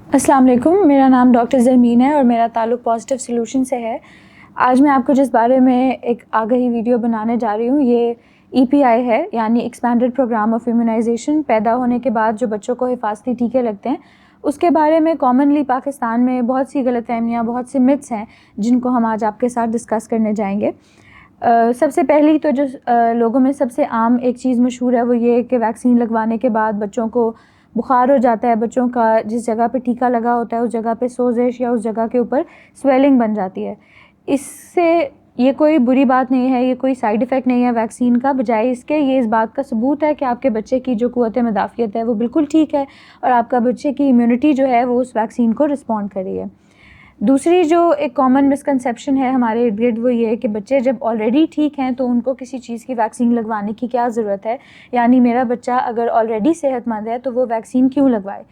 السلام علیکم، میرا نام ڈاکٹر زرمین ہے اور میرا تعلق پازیٹیو سلوشن سے ہے۔ آج میں آپ کو جس بارے میں ایک آگہی ویڈیو بنانے جا رہی ہوں، یہ EPI ہے، یعنی ایکسپینڈڈ پروگرام آف امیونائزیشن۔ پیدا ہونے کے بعد جو بچوں کو حفاظتی ٹیکے لگتے ہیں، اس کے بارے میں کامنلی پاکستان میں بہت سی غلط فہمیاں، بہت سے متس ہیں جن کو ہم آج آپ کے ساتھ ڈسکس کرنے جائیں گے۔ سب سے پہلی تو جو لوگوں میں سب سے عام ایک چیز مشہور ہے وہ یہ کہ ویکسین لگوانے کے بعد بچوں کو بخار ہو جاتا ہے، بچوں کا جس جگہ پہ ٹیکہ لگا ہوتا ہے اس جگہ پہ سوزش یا اس جگہ کے اوپر سویلنگ بن جاتی ہے۔ اس سے یہ کوئی بری بات نہیں ہے، یہ کوئی سائیڈ ایفیکٹ نہیں ہے ویکسین کا، بجائے اس کے یہ اس بات کا ثبوت ہے کہ آپ کے بچے کی جو قوت مدافعت ہے وہ بالکل ٹھیک ہے اور آپ کا بچے کی امیونٹی جو ہے وہ اس ویکسین کو رسپونڈ کر رہی ہے۔ دوسری جو ایک کامن مسکنسیپشن ہے ہمارے ارد گرد وہ یہ ہے کہ بچے جب آلریڈی ٹھیک ہیں تو ان کو کسی چیز کی ویکسین لگوانے کی کیا ضرورت ہے، یعنی میرا بچہ اگر آلریڈی صحت مند ہے تو وہ ویکسین کیوں لگوائے۔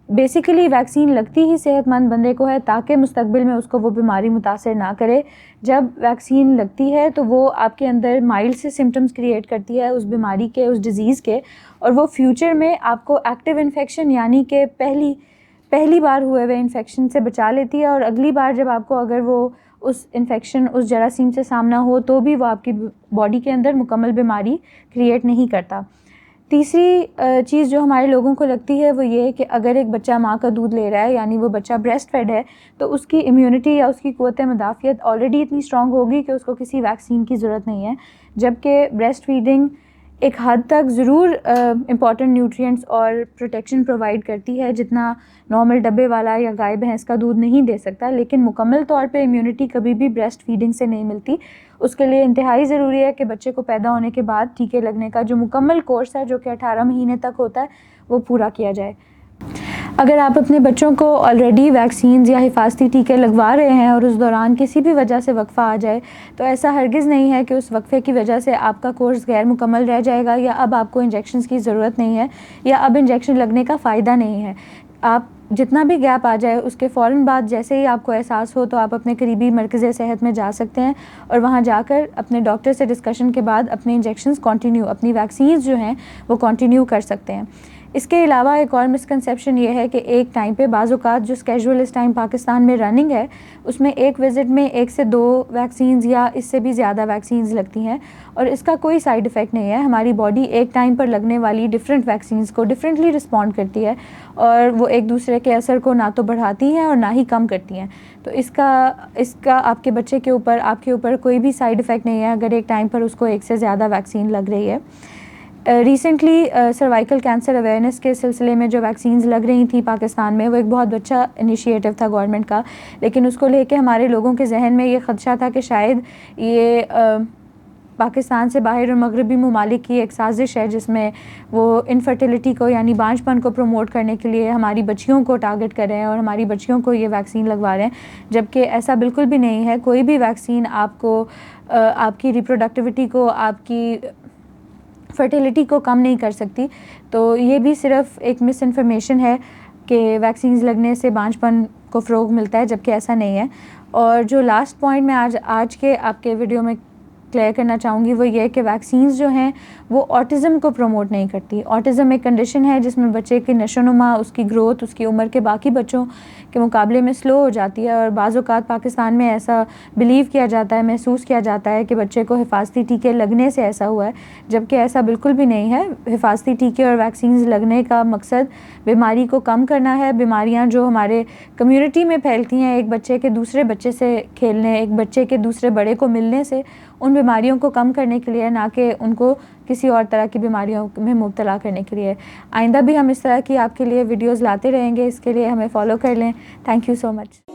بیسیکلی ویکسین لگتی ہی صحت مند بندے کو ہے تاکہ مستقبل میں اس کو وہ بیماری متاثر نہ کرے۔ جب ویکسین لگتی ہے تو وہ آپ کے اندر مائلڈ سے سمٹمز کریٹ کرتی ہے اس بیماری کے، اس ڈیزیز کے، اور وہ فیوچر میں آپ کو ایکٹیو انفیکشن یعنی کہ پہلی بار ہوئے انفیکشن سے بچا لیتی ہے، اور اگلی بار جب آپ کو اگر وہ اس انفیکشن، اس جراثیم سے سامنا ہو تو بھی وہ آپ کی باڈی کے اندر مکمل بیماری کریٹ نہیں کرتا۔ تیسری چیز جو ہمارے لوگوں کو لگتی ہے وہ یہ کہ اگر ایک بچہ ماں کا دودھ لے رہا ہے، یعنی وہ بچہ بریسٹ فیڈ ہے، تو اس کی امیونٹی یا اس کی قوت مدافعت آلریڈی اتنی اسٹرانگ ہوگی کہ اس کو کسی ویکسین کی ضرورت نہیں ہے، جبکہ بریسٹ فیڈنگ ایک حد تک ضرور امپورٹنٹ نیوٹرینٹس اور پروٹیکشن پرووائڈ کرتی ہے جتنا نارمل ڈبے والا یا گائے بھینس کا دودھ نہیں دے سکتا، لیکن مکمل طور پہ امیونٹی کبھی بھی بریسٹ فیڈنگ سے نہیں ملتی۔ اس کے لیے انتہائی ضروری ہے کہ بچے کو پیدا ہونے کے بعد ٹیکے لگنے کا جو مکمل کورس ہے جو کہ 18 مہینے تک ہوتا ہے وہ پورا کیا جائے۔ اگر آپ اپنے بچوں کو آلریڈی ویکسینز یا حفاظتی ٹیکے لگوا رہے ہیں اور اس دوران کسی بھی وجہ سے وقفہ آ جائے تو ایسا ہرگز نہیں ہے کہ اس وقفے کی وجہ سے آپ کا کورس غیر مکمل رہ جائے گا یا اب آپ کو انجیکشنز کی ضرورت نہیں ہے یا اب انجیکشن لگنے کا فائدہ نہیں ہے۔ آپ جتنا بھی گیپ آ جائے اس کے فوراً بعد جیسے ہی آپ کو احساس ہو تو آپ اپنے قریبی مرکز صحت میں جا سکتے ہیں اور وہاں جا کر اپنے ڈاکٹر سے ڈسکشن کے بعد اپنے انجیکشنز کنٹینیو، اپنی ویکسینز جو ہیں وہ کنٹینیو کر سکتے ہیں۔ اس کے علاوہ ایک اور مسکنسیپشن یہ ہے کہ ایک ٹائم پہ بعض اوقات جو اسکیجول اس ٹائم پاکستان میں رننگ ہے اس میں ایک وزٹ میں 1 سے 2 ویکسینز یا اس سے بھی زیادہ ویکسینز لگتی ہیں، اور اس کا کوئی سائیڈ ایفیکٹ نہیں ہے۔ ہماری باڈی ایک ٹائم پر لگنے والی ڈفرینٹ ویکسینز کو ڈفرینٹلی رسپونڈ کرتی ہے اور وہ ایک دوسرے کے اثر کو نہ تو بڑھاتی ہیں اور نہ ہی کم کرتی ہیں، تو اس کا آپ کے بچے کے اوپر، آپ کے اوپر کوئی بھی سائیڈ ایفیکٹ نہیں ہے اگر ایک ٹائم پر اس کو 1 سے زیادہ ویکسین لگ رہی ہے۔ ریسنٹلی سروائیکل کینسر اویئرنیس کے سلسلے میں جو ویکسینز لگ رہی تھیں پاکستان میں، وہ ایک بہت اچھا انیشیٹو تھا گورنمنٹ کا، لیکن اس کو لے کے ہمارے لوگوں کے ذہن میں یہ خدشہ تھا کہ شاید یہ پاکستان سے باہر اور مغربی ممالک کی ایک سازش ہے جس میں وہ انفرٹیلیٹی کو یعنی بانجھ پن کو پروموٹ کرنے کے لیے ہماری بچیوں کو ٹارگٹ کر رہے ہیں اور ہماری بچیوں کو یہ ویکسین لگوا رہے ہیں، جبکہ ایسا بالکل بھی نہیں ہے۔ کوئی بھی ویکسین آپ کو آپ کی ریپروڈکٹیوٹی کو، آپ کی فرٹیلیٹی کو کم نہیں کر سکتی، تو یہ بھی صرف ایک مس انفارمیشن ہے کہ ویکسینز لگنے سے بانجھ پن کو فروغ ملتا ہے، جبکہ ایسا نہیں ہے۔ اور جو لاسٹ پوائنٹ میں آج کے آپ کے ویڈیو میں کلیئر کرنا چاہوں گی وہ یہ کہ ویکسینز جو ہیں وہ آٹزم کو پروموٹ نہیں کرتی۔ آٹزم ایک کنڈیشن ہے جس میں بچے کی نشو و نما، اس کی گروتھ، اس کی عمر کے باقی بچوں کے مقابلے میں سلو ہو جاتی ہے، اور بعض اوقات پاکستان میں ایسا بلیو کیا جاتا ہے، محسوس کیا جاتا ہے کہ بچے کو حفاظتی ٹیکے لگنے سے ایسا ہوا ہے، جبکہ ایسا بالکل بھی نہیں ہے۔ حفاظتی ٹیکے اور ویکسینز لگنے کا مقصد بیماری کو کم کرنا ہے۔ بیماریاں جو ہمارے کمیونٹی میں پھیلتی ہیں ایک بچے کے دوسرے بچے سے کھیلنے، ایک بچے کے دوسرے بڑے کو ملنے سے، ان بیماریوں کو کم کرنے کے لیے، نہ کہ ان کو کسی اور طرح کی بیماریوں میں مبتلا کرنے کے لیے۔ آئندہ بھی ہم اس طرح کی آپ کے لیے ویڈیوز لاتے رہیں گے، اس کے لیے ہمیں فالو کر لیں۔ Thank you so much.